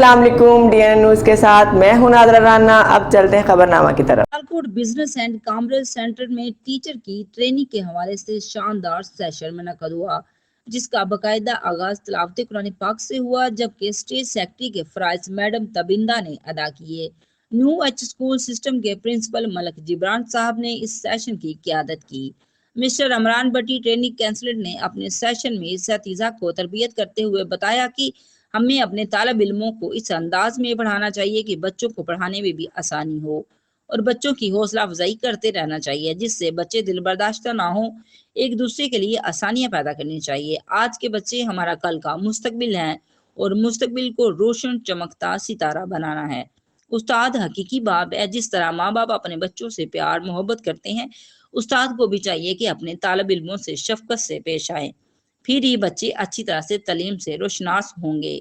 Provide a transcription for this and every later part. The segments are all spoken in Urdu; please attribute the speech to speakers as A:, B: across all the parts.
A: السلام علیکم، ڈی این نیوز کے ساتھ میں ہوں نادرہ رانا۔ اب چلتے ہیں خبرنامہ کی طرف۔
B: Sialkot business and commerce centre میں ٹیچر کی ٹریننگ کے حوالے سے شاندار سیشن منعقد ہوا، جس کا باقاعدہ آغاز تلاوت قرآن پاک سے ہوا، جبکہ اسٹیٹ سیکرٹری کے فرائض میڈم تبندہ نے ادا کیے۔ نیو ایچ اسکول سسٹم کے پرنسپل ملک جبران صاحب نے اس سیشن کی قیادت کی۔ مسٹر عمران بٹی ٹریننگ کونسلر نے اپنے سیشن میں اساتذہ کو تربیت کرتے ہوئے بتایا کہ ہمیں اپنے طالب علموں کو اس انداز میں پڑھانا چاہیے کہ بچوں کو پڑھانے میں بھی آسانی ہو، اور بچوں کی حوصلہ افزائی کرتے رہنا چاہیے جس سے بچے دل برداشتہ نہ ہوں۔ ایک دوسرے کے لیے آسانیاں پیدا کرنی چاہیے۔ آج کے بچے ہمارا کل کا مستقبل ہیں اور مستقبل کو روشن چمکتا ستارہ بنانا ہے۔ استاد حقیقی باپ ہے۔ جس طرح ماں باپ اپنے بچوں سے پیار محبت کرتے ہیں، استاد کو بھی چاہیے کہ اپنے طالب علموں سے شفقت سے پیش آئیں، پھر ہی بچے اچھی طرح سے تعلیم سے روشناس ہوں گے۔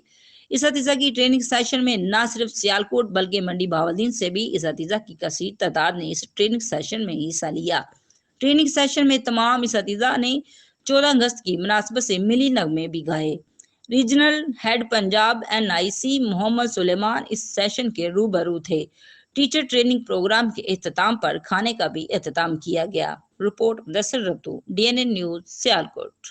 B: اساتذہ کی ٹریننگ سیشن میں نہ صرف سیالکوٹ بلکہ منڈی بہاولدین سے بھی اساتذہ کی کثیر تعداد نے اس ٹریننگ سیشن میں حصہ لیا۔ ٹریننگ سیشن میں تمام اساتذہ نے 14 اگست کی مناسبت سے ملی نغمے بھی گائے۔ ریجنل ہیڈ پنجاب NIC محمد سلیمان اس سیشن کے روبرو تھے۔ ٹیچر ٹریننگ پروگرام کے اختتام پر کھانے کا بھی اہتمام کیا گیا۔ رپورٹ مدثر رتو، DNN نیوز، سیالکوٹ۔